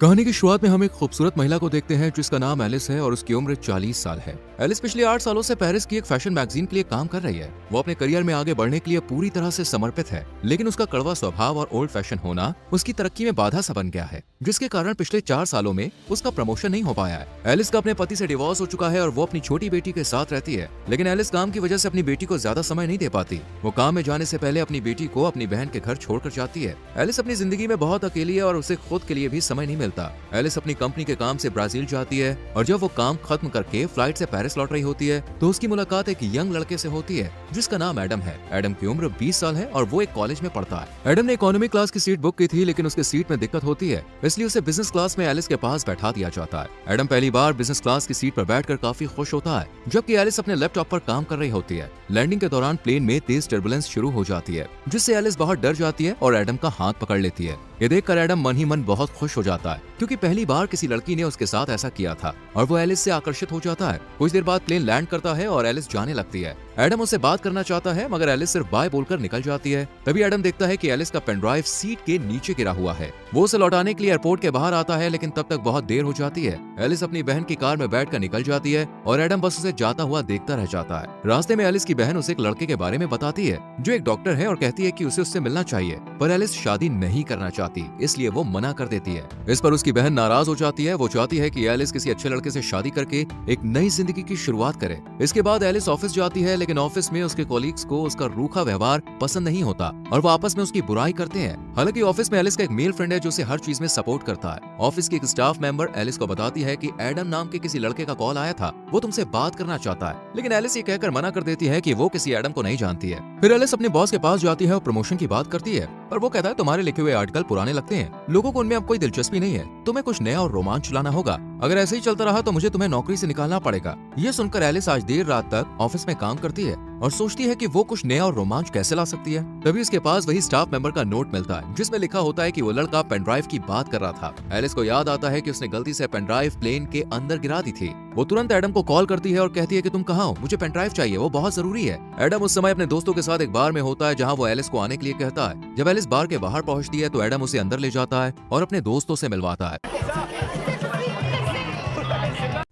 कहानी की शुरुआत में हम एक खूबसूरत महिला को देखते हैं जिसका नाम एलिस है और उसकी उम्र 40 साल है। एलिस पिछले 8 सालों से पेरिस की एक फैशन मैगजीन के लिए काम कर रही है। वो अपने करियर में आगे बढ़ने के लिए पूरी तरह से समर्पित है, लेकिन उसका कड़वा स्वभाव और ओल्ड फैशन होना उसकी तरक्की में बाधा सा बन गया है, जिसके कारण पिछले 4 सालों में उसका प्रमोशन नहीं हो पाया है। एलिस का अपने पति से डिवोर्स हो चुका है और वो अपनी छोटी बेटी के साथ रहती है, लेकिन एलिस काम की वजह से अपनी बेटी को ज्यादा समय नहीं दे पाती। वो काम में जाने से पहले अपनी बेटी को अपनी बहन के घर छोड़कर जाती है। एलिस अपनी जिंदगी में बहुत अकेली है और उसे खुद के लिए भी समय नहीं मिलता। एलिस अपनी कंपनी के काम से ब्राजील जाती है और जब वो काम खत्म करके फ्लाइट से पेरिस लौट रही होती है तो उसकी मुलाकात एक यंग लड़के से होती है जिसका नाम एडम है। एडम की उम्र 20 साल है और वो एक कॉलेज में पढ़ता है। एडम ने इकोनॉमी क्लास की सीट बुक की थी, लेकिन उसके सीट में दिक्कत होती है, इसलिए उसे बिजनेस क्लास में एलिस के पास बैठा दिया जाता है। एडम पहली बार बिजनेस क्लास की सीट पर बैठकर काफी खुश होता है, जबकि एलिस अपने लैपटॉप पर काम कर रही होती है। लैंडिंग के दौरान प्लेन में तेज टर्बुलेंस शुरू हो जाती है, जिससे एलिस बहुत डर जाती है और एडम का हाथ पकड़ लेती है। ये देखकर एडम मन ही मन बहुत खुश हो जाता है, क्योंकि पहली बार किसी लड़की ने उसके साथ ऐसा किया था और वो एलिस से आकर्षित हो जाता है। कुछ देर बाद प्लेन लैंड करता है और एलिस जाने लगती है। एडम उससे बात करना चाहता है, मगर एलिस सिर्फ बाय बोलकर निकल जाती है। तभी एडम देखता है कि एलिस का पेन ड्राइव सीट के नीचे गिरा हुआ है। वो उसे लौटाने के लिए एयरपोर्ट के बाहर आता है, लेकिन तब तक बहुत देर हो जाती है। एलिस अपनी बहन की कार में बैठकर निकल जाती है और एडम बस उसे जाता हुआ देखता रह जाता है। रास्ते में एलिस की बहन उसे एक लड़के के बारे में बताती है जो एक डॉक्टर है और कहती है कि उसे उससे मिलना चाहिए, पर एलिस शादी नहीं करना चाहती, इसलिए वो मना कर देती है। इस पर उसकी बहन नाराज हो जाती है। वो चाहती है कि एलिस किसी अच्छे लड़के से शादी करके एक नई जिंदगी की शुरुआत करे। इसके बाद एलिस ऑफिस जाती है, लेकिन ऑफिस में उसके कॉलीग्स को उसका रूखा व्यवहार पसंद नहीं होता और वो आपस में उसकी बुराई करते हैं। हालांकि ऑफिस में एलिस का एक मेल फ्रेंड है जो उसे हर चीज में सपोर्ट करता है। ऑफिस की एक स्टाफ मेंबर एलिस को बताती है कि एडम नाम के किसी लड़के का कॉल आया था, वो तुमसे बात करना चाहता है, लेकिन एलिस ये कहकर मना कर देती है कि वो किसी एडम को नहीं जानती है। फिर एलिस अपने बॉस के पास जाती है और प्रमोशन की बात करती है, पर वो कहता है तुम्हारे लिखे हुए आर्टिकल पुराने लगते हैं, लोगों को उनमें अब कोई दिलचस्पी नहीं है, तुम्हें कुछ नया और रोमांच लाना होगा। अगर ऐसे ही चलता रहा तो मुझे तुम्हें नौकरी से निकालना पड़ेगा। ये सुनकर एलिस आज देर रात तक ऑफिस में काम करती है और सोचती है कि वो कुछ नया और रोमांच कैसे ला सकती है। तभी उसके पास वही स्टाफ मेंबर का नोट मिलता है जिसमें लिखा होता है कि वो लड़का पेन ड्राइव की बात कर रहा था। एलिस को याद आता है कि उसने गलती से पेन ड्राइव प्लेन के अंदर गिरा दी थी। वो तुरंत एडम को कॉल करती है और कहती है कि तुम कहाँ हो, मुझे पेन ड्राइव चाहिए, वो बहुत जरूरी है। एडम उस समय अपने दोस्तों के साथ एक बार में होता है जहाँ वो एलिस को आने के लिए कहता है। जब एलिस बार के बाहर पहुँचती है तो एडम उसे अंदर ले जाता है और अपने दोस्तों से मिलवाता है।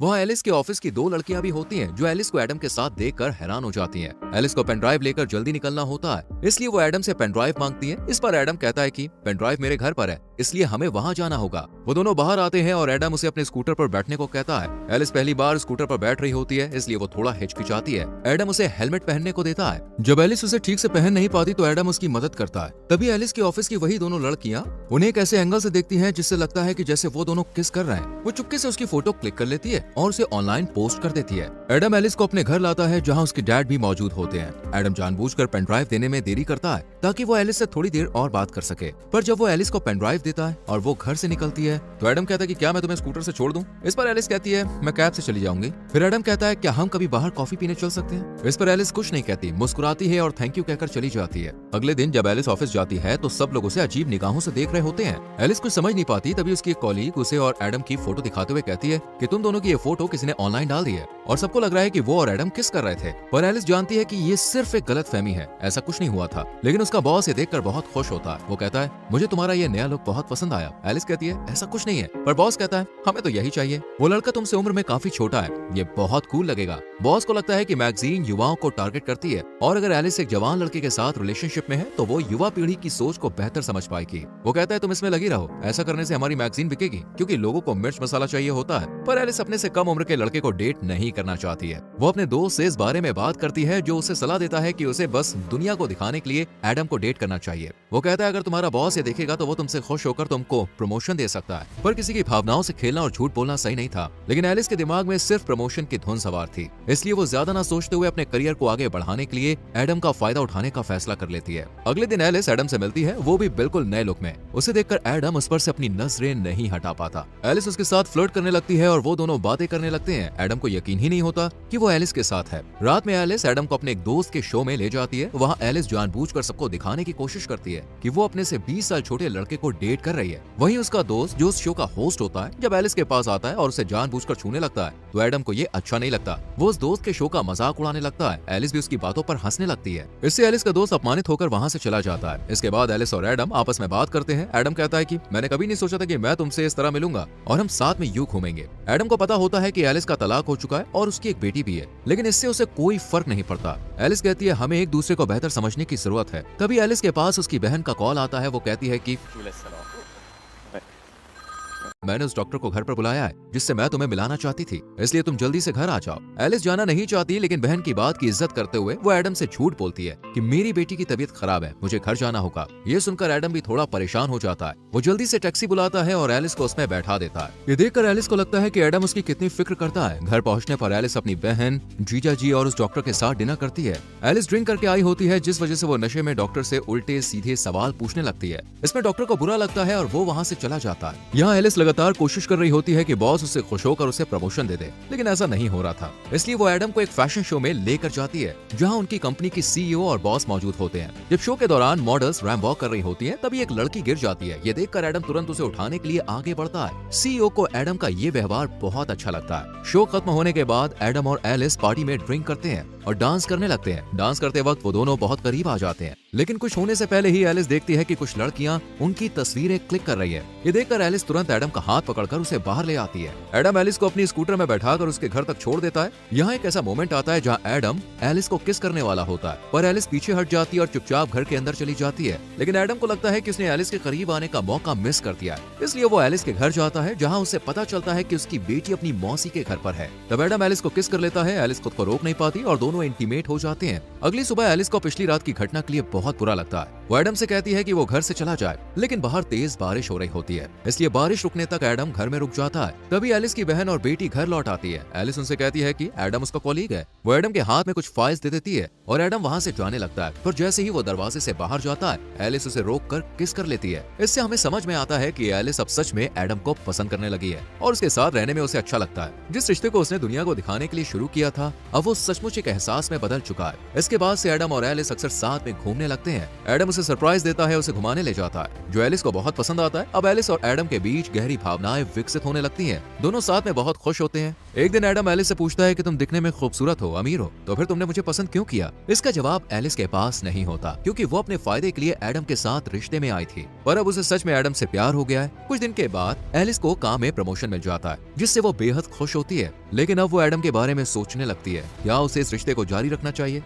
वहाँ एलिस के ऑफिस की 2 लड़कियां भी होती हैं जो एलिस को एडम के साथ देखकर हैरान हो जाती हैं। एलिस को पेन ड्राइव लेकर जल्दी निकलना होता है, इसलिए वो एडम से पेन ड्राइव मांगती है। इस पर एडम कहता है कि पेन ड्राइव मेरे घर पर है, इसलिए हमें वहाँ जाना होगा। वो दोनों बाहर आते हैं और एडम उसे अपने स्कूटर पर बैठने को कहता है। एलिस पहली बार स्कूटर पर बैठ रही होती है, इसलिए वो थोड़ा हिचकिचाती है। एडम उसे हेलमेट पहनने को देता है। जब एलिस उसे ठीक से पहन नहीं पाती तो एडम उसकी मदद करता है। तभी एलिस के ऑफिस की वही दोनों लड़कियां उन्हें एक ऐसे एंगल से देखती हैं जिससे लगता है कि जैसे वो दोनों किस कर रहे हैं। वो चुपके से उसकी फोटो क्लिक कर लेती है और उसे ऑनलाइन पोस्ट कर देती है। एडम एलिस को अपने घर लाता है जहाँ उसके डैड भी मौजूद होते हैं। एडम जानबूझकर पेन ड्राइव देने में देरी करता है ताकि वो एलिस से थोड़ी देर और बात कर सके, पर जब वो एलिस को पेन ड्राइव देता है और वो घर से निकलती है तो एडम कहता है कि क्या मैं तुम्हें स्कूटर से छोड़ दूं? इस पर एलिस कहती है मैं कैब से चली जाऊंगी। फिर एडम कहता है क्या हम कभी बाहर कॉफी पीने चल सकते हैं? इस पर एलिस कुछ नहीं कहती, मुस्कुराती है और थैंक यू कहकर चली जाती है। अगले दिन जब एलिस ऑफिस जाती है तो सब लोग उसे अजीब निगाहों से देख रहे होते हैं। एलिस कुछ समझ नहीं पाती, तभी उसकी एक कॉलीग उसे और एडम की फोटो दिखाते हुए कहती है कि तुम दोनों की ये फोटो किसी ने ऑनलाइन डाल दी है और सबको लग रहा है कि वो और एडम किस कर रहे थे। पर एलिस जानती है कि ये सिर्फ एक गलतफहमी है, ऐसा कुछ नहीं हुआ था। लेकिन उसका बॉस ये देखकर बहुत खुश होता है। वो कहता है मुझे तुम्हारा ये नया लुक बहुत पसंद आया। एलिस कहती है ऐसा कुछ नहीं है, पर बॉस कहता है हमें तो यही चाहिए। वो लड़का तुमसे उम्र में काफी छोटा है, ये बहुत कूल लगेगा। बॉस को लगता है कि मैगजीन युवाओं को टारगेट करती है और अगर एलिस एक जवान लड़के के साथ रिलेशनशिप में है तो वो युवा पीढ़ी की सोच को बेहतर समझ पाएगी। वो कहता है तुम इसमें लगी रहो, ऐसा करने से हमारी मैगजीन बिकेगी, क्योंकि लोगों को मिर्च मसाला चाहिए होता है। पर एलिस अपने से कम उम्र के लड़के को डेट नहीं करना चाहती है। वो अपने दोस्त से इस बारे में बात करती है जो उसे सलाह देता है कि उसे बस दुनिया को दिखाने के लिए एडम को डेट करना चाहिए। वो कहता है अगर तुम्हारा बॉस ये देखेगा तो वो तुमसे खुश होकर तुमको प्रमोशन दे सकता है। पर किसी की भावनाओं से खेलना और झूठ बोलना सही नहीं था। लेकिन एलिस के दिमाग में सिर्फ प्रमोशन की धुन सवार थी, इसलिए वो ज्यादा ना सोचते हुए अपने करियर को आगे बढ़ाने के लिए एडम का फायदा उठाने का फैसला कर लेती है। अगले दिन एलिस एडम से मिलती है, वो भी बिल्कुल नए लुक में। उसे देखकर एडम उस पर से अपनी नजरें नहीं हटा पाता। एलिस उसके साथ फ्लर्ट करने लगती है और वो दोनों बातें करने लगते हैं। एडम को यकीन ही नहीं होता कि वो एलिस के साथ है। रात में एलिस एडम को अपने एक दोस्त के शो में ले जाती है। वहाँ एलिस जानबूझकर सबको दिखाने की कोशिश करती है कि वो अपने से 20 साल छोटे लड़के को डेट डेट कर रही है। वहीं उसका दोस्त जो उस शो का होस्ट होता है, जब एलिस के पास आता है और उसे जानबूझकर छूने लगता है तो एडम को ये अच्छा नहीं लगता। वो उस दोस्त के शो का मजाक उड़ाने लगता है। एलिस भी उसकी बातों पर हंसने लगती है। इससे एलिस का दोस्त अपमानित होकर वहाँ से चला जाता है। इसके बाद एलिस और एडम आपस में बात करते हैं। एडम कहता है कि मैंने कभी नहीं सोचा था कि मैं तुमसे इस तरह मिलूंगा और हम साथ में यूं घूमेंगे। एडम को पता होता है कि एलिस का तलाक हो चुका है और उसकी एक बेटी भी है, लेकिन इससे उसे कोई फर्क नहीं पड़ता। एलिस कहती है हमें एक दूसरे को बेहतर समझने की जरूरत है। तभी एलिस के पास उसकी बहन का कॉल आता है। वो कहती है कि मैंने उस डॉक्टर को घर पर बुलाया है जिससे मैं तुम्हें मिलाना चाहती थी, इसलिए तुम जल्दी से घर आ जाओ। एलिस जाना नहीं चाहती, लेकिन बहन की बात की इज्जत करते हुए वो एडम से झूठ बोलती है कि मेरी बेटी की तबीयत खराब है, मुझे घर जाना होगा। ये सुनकर एडम भी थोड़ा परेशान हो जाता है। वो जल्दी से टैक्सी बुलाता है और एलिस को उसमें बैठा देता है। ये देखकर एलिस को लगता है कि एडम उसकी कितनी फिक्र करता है। घर पहुंचने पर एलिस अपनी बहन, जीजा जी और उस डॉक्टर के साथ डिनर करती है। एलिस ड्रिंक करके आई होती है, जिस वजह से वो नशे में डॉक्टर से उल्टे सीधे सवाल पूछने लगती है। इसमें डॉक्टर को बुरा लगता है और वो वहाँ से चला जाता है। यहाँ एलिस लगातार कोशिश कर रही होती है कि बॉस उससे खुश होकर उसे प्रमोशन दे दे, लेकिन ऐसा नहीं हो रहा था। इसलिए वो एडम को एक फैशन शो में लेकर जाती है जहां उनकी कंपनी की सीईओ और बॉस मौजूद होते हैं। जब शो के दौरान मॉडल्स रैंप वॉक कर रही होती हैं, तभी एक लड़की गिर जाती है। ये देखकर एडम तुरंत उसे उठाने के लिए आगे बढ़ता है। सीईओ को एडम का ये व्यवहार बहुत अच्छा लगता है। शो खत्म होने के बाद एडम और एलिस पार्टी में ड्रिंक करते हैं और डांस करने लगते हैं। डांस करते वक्त वो दोनों बहुत करीब आ जाते हैं, लेकिन कुछ होने से पहले ही एलिस देखती है कि कुछ लड़कियां उनकी तस्वीरें क्लिक कर रही है। ये देखकर एलिस तुरंत एडम का हाथ पकड़कर उसे बाहर ले आती है। एडम एलिस को अपनी स्कूटर में बैठाकर उसके घर तक छोड़ देता है। यहाँ एक ऐसा मोमेंट आता है जहाँ एडम एलिस को किस करने वाला होता है, पर एलिस पीछे हट जाती है और चुपचाप घर के अंदर चली जाती है। लेकिन एडम को लगता है कि उसने एलिस के करीब आने का मौका मिस कर दिया है, इसलिए वो एलिस के घर जाता है जहाँ उसे पता चलता है कि उसकी बेटी अपनी मौसी के घर पर है। तब एडम एलिस को किस कर लेता है। एलिस खुद को रोक नहीं पाती और दोनों इंटीमेट हो जाते हैं। अगली सुबह एलिस को पिछली रात की घटना के लिए बहुत बुरा लगता है। वो एडम से कहती है कि वो घर से चला जाए, लेकिन बाहर तेज बारिश हो रही होती है, इसलिए बारिश रुकने तक एडम घर में रुक जाता है। तभी एलिस की बहन और बेटी घर लौट आती है। एलिस उनसे कहती है कि एडम उसका कॉलीग है। वो एडम के हाथ में कुछ फाइल्स दे देती है और एडम वहाँ से जाने लगता है। पर जैसे ही वो दरवाजे से बाहर जाता है, एलिस उसे रोककर किस कर लेती है। इससे हमें समझ में आता है कि एलिस अब सच में एडम को पसंद करने लगी है और उसके साथ रहने में उसे अच्छा लगता है। जिस रिश्ते को उसने दुनिया को दिखाने के लिए शुरू किया था, अब वो सचमुच एक एहसास में बदल चुका है। इसके बाद से एडम और एलिस अक्सर साथ में घूमने लगते हैं। एडम उसे सरप्राइज देता है, उसे घुमाने ले जाता है, जो एलिस को बहुत पसंद आता है। अब एलिस और एडम के बीच गहरी भावनाएं विकसित होने लगती हैं। दोनों साथ में बहुत खुश होते हैं। एक दिन एडम एलिस से पूछता है कि तुम दिखने में खूबसूरत हो, अमीर हो, तो फिर तुमने मुझे पसंद क्यों किया? इसका जवाब एलिस के पास नहीं होता, क्योंकि वो अपने फायदे के लिए एडम के साथ रिश्ते में आई थी। पर अब उसे सच में एडम से प्यार हो गया है। कुछ दिन के बाद एलिस को काम में प्रमोशन मिल जाता है, जिससे वो बेहद खुश होती है। लेकिन अब वो एडम के बारे में सोचने लगती है, क्या उसे इस रिश्ते को जारी रखना चाहिए?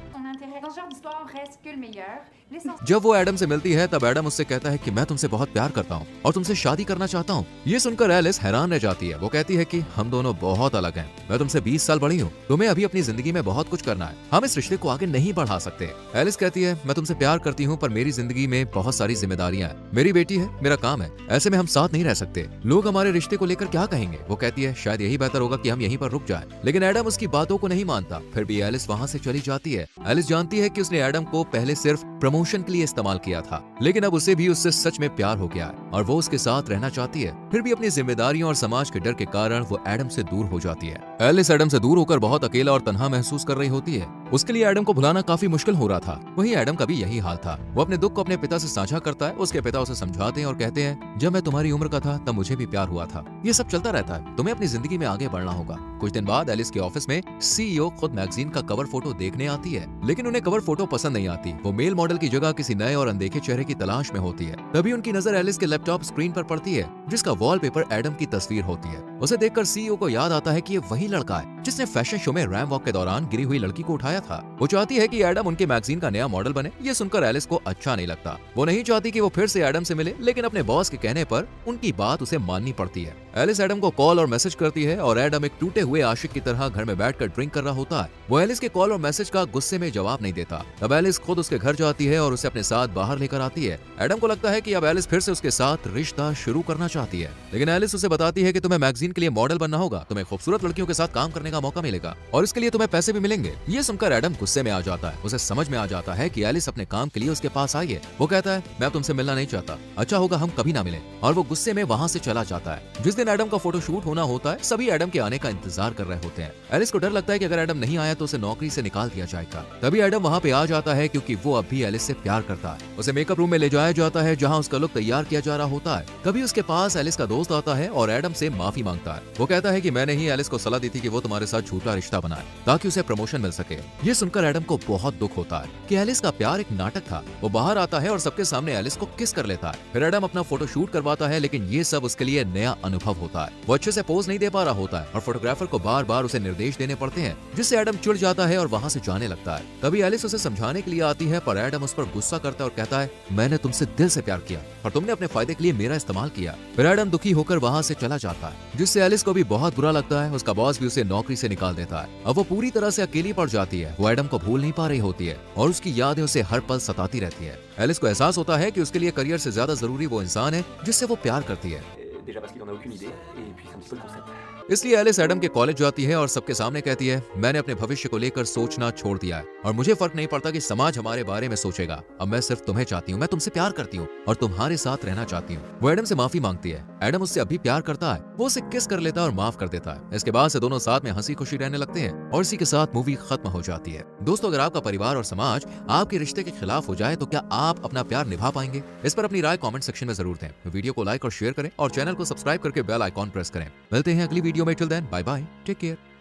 जब वो एडम से मिलती है, तब एडम उससे कहता है कि मैं तुमसे बहुत प्यार करता हूँ और तुमसे शादी करना चाहता हूँ। ये सुनकर एलिस हैरान रह जाती है। वो कहती है कि हम दोनों बहुत अलग हैं। मैं तुमसे 20 साल बड़ी हूँ, तुम्हें अभी अपनी जिंदगी में बहुत कुछ करना है, हम इस रिश्ते को आगे नहीं बढ़ा सकते। एलिस कहती है मैं तुमसे प्यार करती हूँ, पर मेरी जिंदगी में बहुत सारी जिम्मेदारियां हैं, मेरी बेटी है, मेरा काम है, ऐसे में हम साथ नहीं रह सकते। लोग हमारे रिश्ते को लेकर क्या कहेंगे? वो कहती है शायद यही बेहतर होगा कि हम यहीं पर रुक जाएं। लेकिन एडम उसकी बातों को नहीं मानता। फिर भी एलिस वहाँ से चली जाती है। एलिस जानती है कि उसने एडम को पहले सिर्फ प्रमोशन के लिए इस्तेमाल किया था, लेकिन अब उसे भी उससे सच में प्यार हो गया है और वो उसके साथ रहना चाहती है। फिर भी अपनी जिम्मेदारियों और समाज के डर के कारण वो एडम से दूर हो जाती है। एलिस एडम से दूर होकर बहुत अकेला और तन्हा महसूस कर रही होती है। उसके लिए एडम को भुलाना काफी मुश्किल हो रहा था। वहीं एडम का भी यही हाल था। वो अपने दुख को अपने पिता से साझा करता है। उसके पिता उसे समझाते हैं और कहते हैं जब मैं तुम्हारी उम्र का था तब मुझे भी प्यार हुआ था। ये सब चलता रहता है, तुम्हें अपनी जिंदगी में आगे बढ़ना होगा। कुछ दिन बाद एलिस के ऑफिस में सीईओ खुद मैगजीन का कवर फोटो देखने आती है, लेकिन उन्हें कवर फोटो पसंद नहीं आती। वो मेल मॉडल की जगह किसी नए और अनदेखे चेहरे की तलाश में होती है। तभी उनकी नजर एलिस के लैपटॉप स्क्रीन पर पड़ती है, जिसका वॉलपेपर एडम की तस्वीर होती है। उसे देखकर सीईओ को याद आता है कि ये वही लड़का है जिसने फैशन शो में रैंप वॉक के दौरान गिरी हुई लड़की को उठाया था। वो चाहती है कि एडम उनके मैगजीन का नया मॉडल बने। ये सुनकर एलिस को अच्छा नहीं लगता। वो नहीं चाहती कि वो फिर से एडम से मिले, लेकिन अपने बॉस के कहने पर उनकी बात उसे माननी पड़ती है। एलिस एडम को कॉल और मैसेज करती है और एडम एक टूटे हुए आशिक की तरह घर में बैठकर ड्रिंक कर रहा होता है। वो एलिस के कॉल और मैसेज का गुस्से में जवाब नहीं देता। तब एलिस खुद उसके घर जाती है और उसे अपने साथ बाहर लेकर आती है। एडम को लगता है कि अब एलिस फिर से उसके साथ रिश्ता शुरू करना चाहती है, लेकिन एलिस उसे बताती है कि तुम्हें मैगजीन के लिए मॉडल बनना होगा, तुम्हें खूबसूरत लड़कियों के साथ काम करने का मौका मिलेगा और इसके लिए तुम्हें पैसे भी मिलेंगे। ये सुनकर सुनकर एडम गुस्से में आ जाता है। उसे समझ में आ जाता है कि एलिस अपने काम के लिए उसके पास आई है। वो कहता है, मैं तुमसे मिलना नहीं चाहता, अच्छा होगा हम कभी ना मिलें, और वो गुस्से में वहाँ से चला जाता है। जिस दिन एडम का फोटोशूट होना होता है, सभी एडम के आने का इंतजार कर रहे होते हैं। एलिस को डर लगता है कि अगर एडम नहीं आया तो उसे नौकरी से निकाल दिया जाएगा। तभी एडम वहाँ पे आ जाता है क्योंकि वो अब भी एलिस से प्यार करता है। उसे मेकअप रूम में ले जाया जाता है जहाँ उसका लुक तैयार किया जा रहा होता है। तभी उसके पास एलिस का दोस्त आता है और एडम से माफी मांगता है। वो कहता है कि मैंने ही एलिस को सलाह दी थी कि वो तुम्हारे साथ झूठा रिश्ता बनाए ताकि उसे प्रमोशन मिल सके। ये सुनकर एडम को बहुत दुख होता है कि एलिस का प्यार एक नाटक था। वो बाहर आता है और सबके सामने एलिस को किस कर लेता है। फिर एडम अपना फोटो शूट करवाता है, लेकिन ये सब उसके लिए नया अनुभव होता है। वो अच्छे से पोज नहीं दे पा रहा होता है और फोटोग्राफर को बार बार उसे निर्देश देने पड़ते हैं, जिससे एडम चिढ़ जाता है और वहाँ से जाने लगता है। तभी एलिस उसे समझाने के लिए आती है, पर एडम उस पर गुस्सा करता है और कहता है, मैंने तुमसे दिल से प्यार किया और तुमने अपने फायदे के लिए मेरा इस्तेमाल किया। फिर एडम दुखी होकर वहाँ से चला जाता है, जिससे एलिस को भी बहुत बुरा लगता है। उसका बॉस भी उसे नौकरी से निकाल देता है। अब वो पूरी तरह से अकेली पड़ जाती है। वो एडम को भूल नहीं पा रही होती है और उसकी यादें उसे हर पल सताती रहती है। एलिस को एहसास होता है कि उसके लिए करियर से ज्यादा जरूरी वो इंसान है जिससे वो प्यार करती है। Déjà parce qu'il en a aucune idée, et puis c'est un petit peu le concept. इसलिए एलिस एडम के कॉलेज जाती है और सबके सामने कहती है, मैंने अपने भविष्य को लेकर सोचना छोड़ दिया है और मुझे फर्क नहीं पड़ता कि समाज हमारे बारे में सोचेगा। अब मैं सिर्फ तुम्हें चाहती हूँ, मैं तुमसे प्यार करती हूँ और तुम्हारे साथ रहना चाहती हूँ। वो एडम से माफी मांगती है। एडम उससे अभी प्यार करता है। वो उसे किस कर लेता है और माफ कर देता है। इसके बाद से दोनों साथ में हंसी खुशी रहने लगते हैं और इसी के साथ मूवी खत्म हो जाती है। दोस्तों, अगर आपका परिवार और समाज आपके रिश्ते के खिलाफ हो जाए तो क्या आप अपना प्यार निभा पाएंगे? इस पर अपनी राय कमेंट सेक्शन में जरूर दें। वीडियो को लाइक और शेयर करें और चैनल को सब्सक्राइब करके बेल आइकॉन प्रेस करें। मिलते हैं अगली वीडियो में। Till then, bye bye, take care.